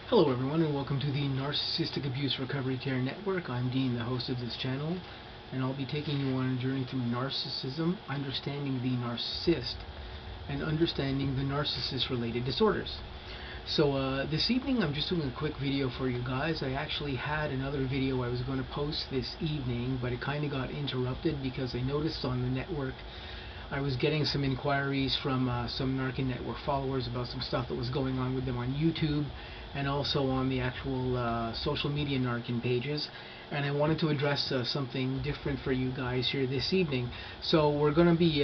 Hello everyone, and welcome to the Narcissistic Abuse Recovery Care Network. I'm Dean, the host of this channel, and I'll be taking you on a journey through narcissism, understanding the narcissist, and understanding the narcissist-related disorders. So this evening I'm just doing a quick video for you guys. I actually had another video I was going to post this evening, but it kind of got interrupted because I noticed on the network I was getting some inquiries from some N.A.R.C.N network followers about some stuff that was going on with them on YouTube and also on the actual social media N.A.R.C.N pages, and I wanted to address something different for you guys here this evening. So we're going to be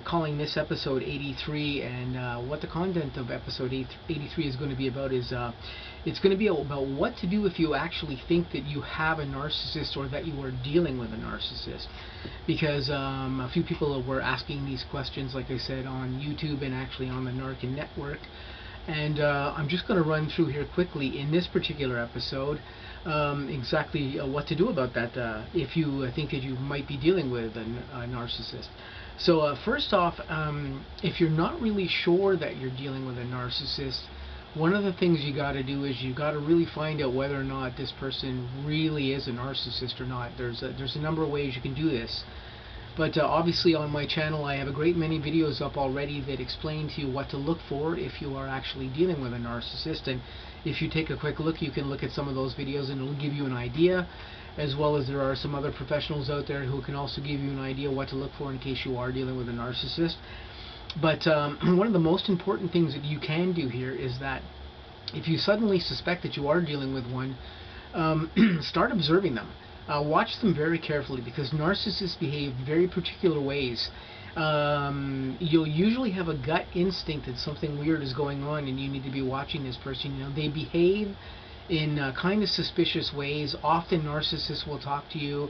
calling this episode 83, and what the content of episode 83 is going to be about is it's going to be about what to do if you actually think that you have a narcissist or that you are dealing with a narcissist. Because a few people were asking these questions, like I said, on YouTube and actually on the N.A.R.C.N network. And I'm just going to run through here quickly in this particular episode exactly what to do about that if you think that you might be dealing with a narcissist. So first off, if you're not really sure that you're dealing with a narcissist, one of the things you got to do is you got to really find out whether or not this person really is a narcissist or not. There's a number of ways you can do this. But obviously on my channel I have a great many videos up already that explain to you what to look for if you are actually dealing with a narcissist. And if you take a quick look, you can look at some of those videos and it'll give you an idea, as well as there are some other professionals out there who can also give you an idea what to look for in case you are dealing with a narcissist. But one of the most important things that you can do here is that if you suddenly suspect that you are dealing with one, start observing them. Watch them very carefully, because narcissists behave very particular ways. You'll usually have a gut instinct that something weird is going on and you need to be watching this person. You know, they behave in kind of suspicious ways. Often narcissists will talk to you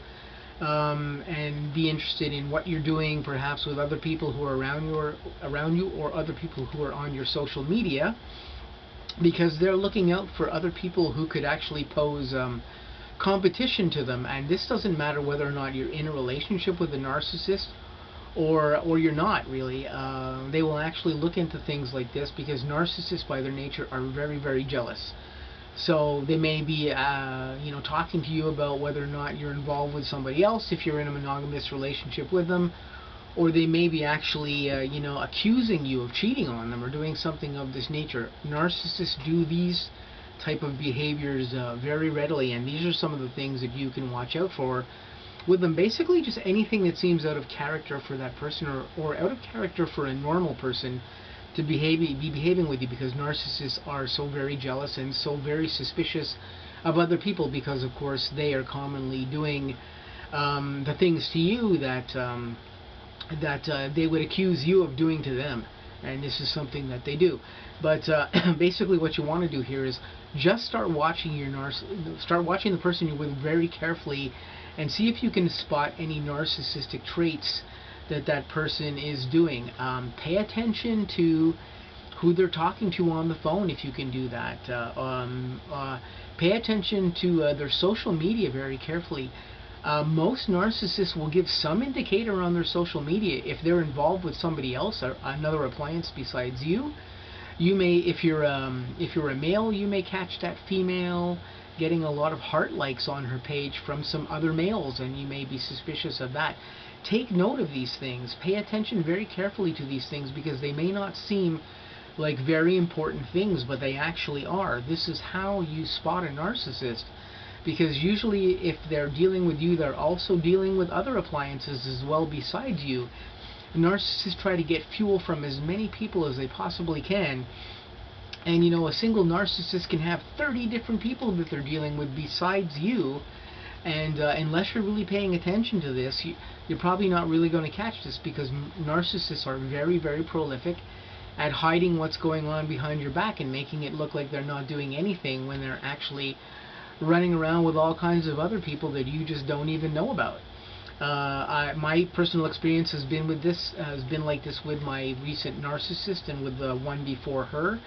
and be interested in what you're doing, perhaps with other people who are around you or other people who are on your social media, because they're looking out for other people who could actually pose competition to them. And this doesn't matter whether or not you're in a relationship with a narcissist or you're not really. They will actually look into things like this because narcissists by their nature are very, very jealous. So they may be talking to you about whether or not you're involved with somebody else if you're in a monogamous relationship with them, or they may be actually accusing you of cheating on them or doing something of this nature. Narcissists do these type of behaviors very readily, and these are some of the things that you can watch out for with them. Basically just anything that seems out of character for that person, or out of character for a normal person to be behaving with you, because narcissists are so very jealous and so very suspicious of other people, because of course they are commonly doing the things to you that they would accuse you of doing to them. And this is something that they do. But basically what you want to do here is just start watching the person you're with very carefully, and see if you can spot any narcissistic traits that that person is doing. Pay attention to who they're talking to on the phone if you can do that. Pay attention to their social media very carefully. Most narcissists will give some indicator on their social media if they're involved with somebody else, or another appliance besides you. You may, if you're a male, you may catch that female getting a lot of heart likes on her page from some other males, and you may be suspicious of that. Take note of these things. Pay attention very carefully to these things, because they may not seem like very important things, but they actually are. This is how you spot a narcissist. Because usually if they're dealing with you, they're also dealing with other appliances as well besides you. Narcissists try to get fuel from as many people as they possibly can. And a single narcissist can have 30 different people that they're dealing with besides you. And unless you're really paying attention to this, you're probably not really going to catch this, because narcissists are very, very prolific at hiding what's going on behind your back and making it look like they're not doing anything when they're actually running around with all kinds of other people that you just don't even know about. My personal experience has been like this with my recent narcissist and with the one before her,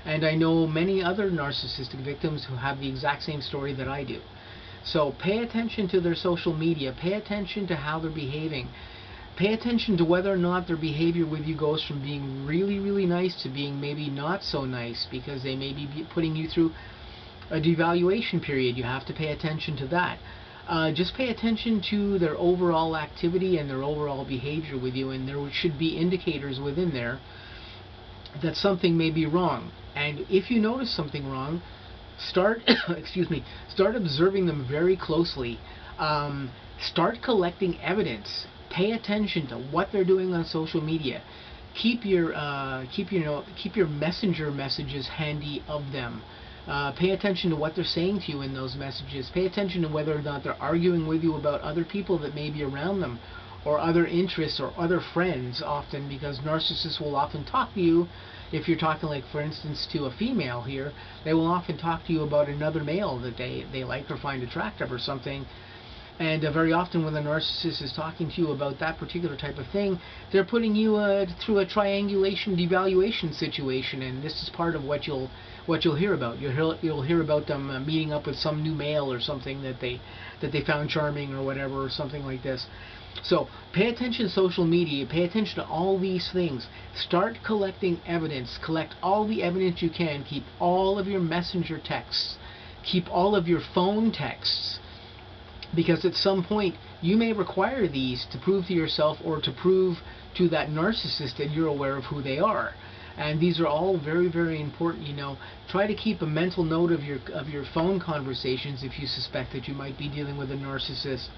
and I know many other narcissistic victims who have the exact same story that I do. So pay attention to their social media. Pay attention to how they're behaving. Pay attention to whether or not their behavior with you goes from being really, really nice to being maybe not so nice, because they may be putting you through a devaluation period. You have to pay attention to that. Just pay attention to their overall activity and their overall behavior with you, and there should be indicators within there that something may be wrong. And if you notice something wrong, start excuse me, start observing them very closely. Start collecting evidence. Pay attention to what they're doing on social media. Keep your messenger messages handy of them. Pay attention to what they're saying to you in those messages. Pay attention to whether or not they're arguing with you about other people that may be around them, or other interests, or other friends, often, because narcissists will often talk to you. If you're talking, like, for instance, to a female here, they will often talk to you about another male that they like or find attractive or something. And very often when the narcissist is talking to you about that particular type of thing, they're putting you through a triangulation devaluation situation, and this is part of what you'll hear about. You'll hear about them meeting up with some new male or something that they found charming or whatever, or something like this. So pay attention to social media. Pay attention to all these things. Start collecting evidence. Collect all the evidence you can. Keep all of your messenger texts. Keep all of your phone texts. Because at some point you may require these to prove to yourself, or to prove to that narcissist that you're aware of who they are. And these are all very, very important. Try to keep a mental note of your phone conversations if you suspect that you might be dealing with a narcissist.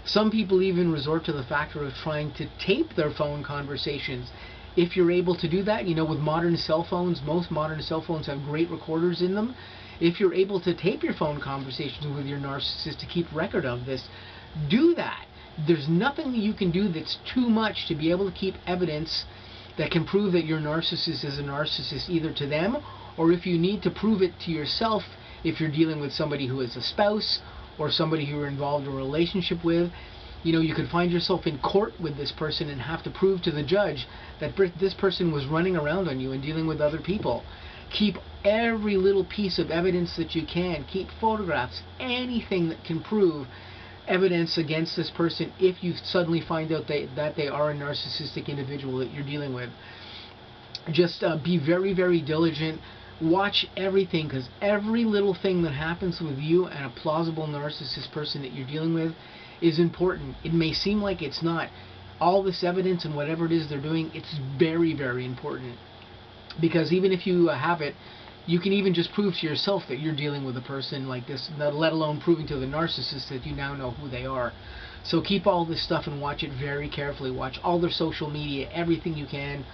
Some people even resort to the factor of trying to tape their phone conversations. If you're able to do that, with modern cell phones, most modern cell phones have great recorders in them. If you're able to tape your phone conversations with your narcissist to keep record of this, do that. There's nothing that you can do that's too much to be able to keep evidence that can prove that your narcissist is a narcissist, either to them, or if you need to prove it to yourself, if you're dealing with somebody who is a spouse, or somebody who you're involved in a relationship with. You could find yourself in court with this person and have to prove to the judge that this person was running around on you and dealing with other people. Keep every little piece of evidence that you can. Keep photographs, anything that can prove evidence against this person if you suddenly find out that they are a narcissistic individual that you're dealing with. Just be very, very diligent. Watch everything, because every little thing that happens with you and a plausible narcissist person that you're dealing with is important. It may seem like it's not. All this evidence and whatever it is they're doing, it's very, very important. Because even if you have it, you can even just prove to yourself that you're dealing with a person like this, let alone proving to the narcissist that you now know who they are. So keep all this stuff and watch it very carefully. Watch all their social media, everything you can,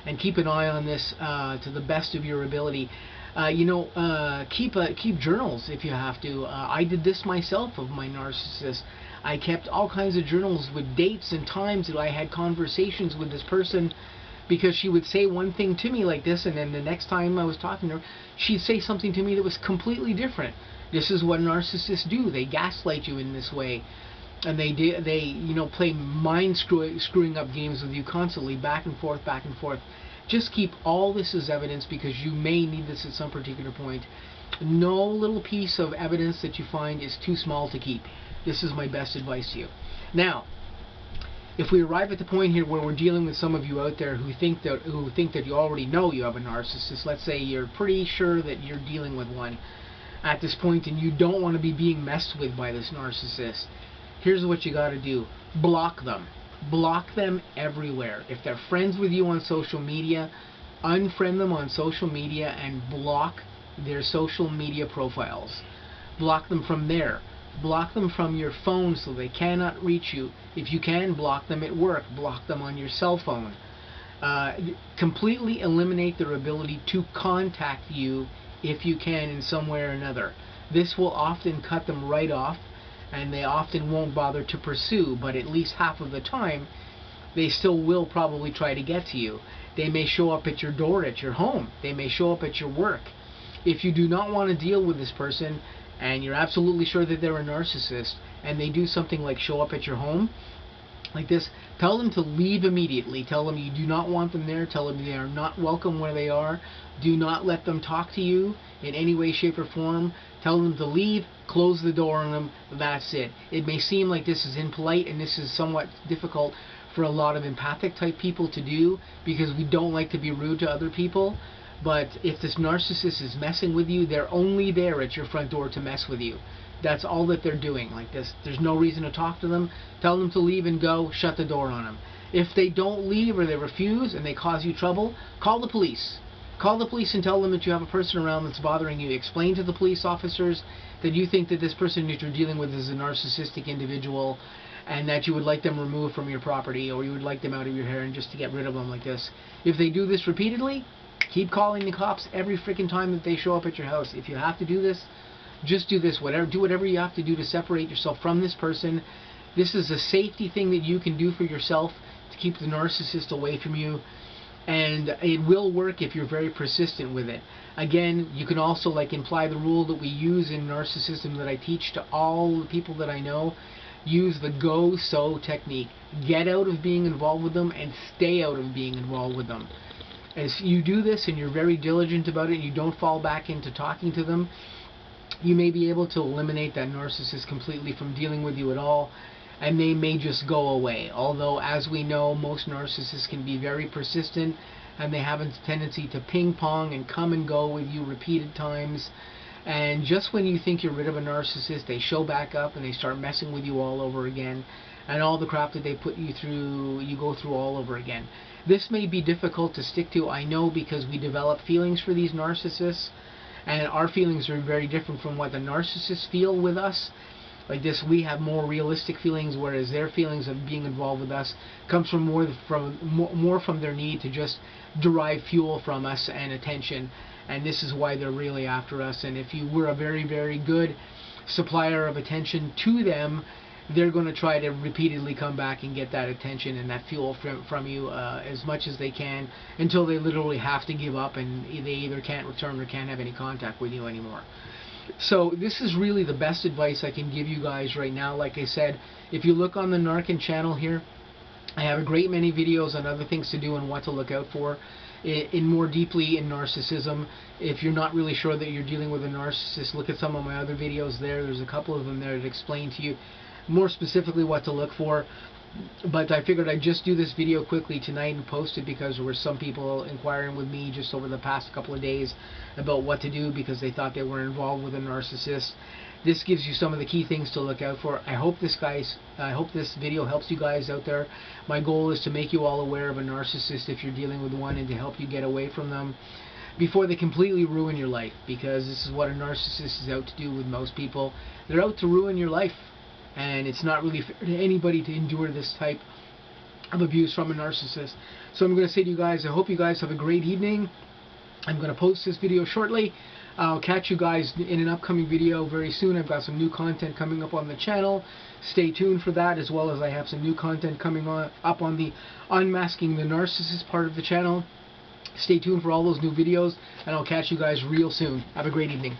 and keep an eye on this to the best of your ability. Keep journals if you have to. I did this myself of my narcissist. I kept all kinds of journals with dates and times that I had conversations with this person, because she would say one thing to me like this, and then the next time I was talking to her, she'd say something to me that was completely different. This is what narcissists do. They gaslight you in this way. And they play mind screwing up games with you constantly, back and forth, back and forth. Just keep all this as evidence, because you may need this at some particular point. No little piece of evidence that you find is too small to keep. This is my best advice to you. Now, if we arrive at the point here where we're dealing with some of you out there who think that you already know you have a narcissist, let's say you're pretty sure that you're dealing with one at this point, and you don't want to be being messed with by this narcissist. Here's what you got to do. Block them. Block them everywhere. If they're friends with you on social media, unfriend them on social media and block their social media profiles. Block them from there. Block them from your phone so they cannot reach you. If you can, block them at work. Block them on your cell phone. Completely eliminate their ability to contact you if you can in some way or another. This will often cut them right off, and they often won't bother to pursue, but at least half of the time they still will probably try to get to you. They may show up at your door at your home. They may show up at your work. If you do not want to deal with this person, and you're absolutely sure that they're a narcissist, and they do something like show up at your home like this, tell them to leave immediately. Tell them you do not want them there. Tell them they are not welcome where they are. Do not let them talk to you in any way, shape, or form. Tell them to leave. Close the door on them. That's it. It may seem like this is impolite, and this is somewhat difficult for a lot of empathic type people to do, because we don't like to be rude to other people. But if this narcissist is messing with you, they're only there at your front door to mess with you. That's all that they're doing. Like this, there's no reason to talk to them. Tell them to leave and go. Shut the door on them. If they don't leave or they refuse and they cause you trouble, call the police. Call the police and tell them that you have a person around that's bothering you. Explain to the police officers that you think that this person that you're dealing with is a narcissistic individual, and that you would like them removed from your property, or you would like them out of your hair, and just to get rid of them like this. If they do this repeatedly, keep calling the cops every freaking time that they show up at your house. If you have to do this, just do this. Do whatever you have to do to separate yourself from this person. This is a safety thing that you can do for yourself to keep the narcissist away from you. And it will work if you're very persistent with it. Again, you can also like imply the rule that we use in narcissism that I teach to all the people that I know. Use the go-so technique. Get out of being involved with them and stay out of being involved with them. As you do this and you're very diligent about it and you don't fall back into talking to them, you may be able to eliminate that narcissist completely from dealing with you at all, and they may just go away. Although, as we know, most narcissists can be very persistent, and they have a tendency to ping-pong and come and go with you repeated times. And just when you think you're rid of a narcissist, they show back up and they start messing with you all over again. And all the crap that they put you through, you go through all over again. This may be difficult to stick to, I know, because we develop feelings for these narcissists, and our feelings are very different from what the narcissists feel with us. Like this, we have more realistic feelings, whereas their feelings of being involved with us comes from more from their need to just derive fuel from us and attention. And this is why they're really after us. And if you were a very, very good supplier of attention to them, they're going to try to repeatedly come back and get that attention and that fuel from you as much as they can, until they literally have to give up and they either can't return or can't have any contact with you anymore. So this is really the best advice I can give you guys right now. Like I said, if you look on the N.A.R.C.N channel here, I have a great many videos on other things to do and what to look out for in more deeply in narcissism. If you're not really sure that you're dealing with a narcissist, look at some of my other videos there. There's a couple of them there that explain to you more specifically what to look for. But I figured I'd just do this video quickly tonight and post it because there were some people inquiring with me just over the past couple of days about what to do because they thought they were involved with a narcissist. This gives you some of the key things to look out for. I hope this video helps you guys out there. My goal is to make you all aware of a narcissist if you're dealing with one, and to help you get away from them before they completely ruin your life, because this is what a narcissist is out to do with most people. They're out to ruin your life. And it's not really fair to anybody to endure this type of abuse from a narcissist. So I'm going to say to you guys, I hope you guys have a great evening. I'm going to post this video shortly. I'll catch you guys in an upcoming video very soon. I've got some new content coming up on the channel. Stay tuned for that, as well as I have some new content coming up on the Unmasking the Narcissist part of the channel. Stay tuned for all those new videos, and I'll catch you guys real soon. Have a great evening.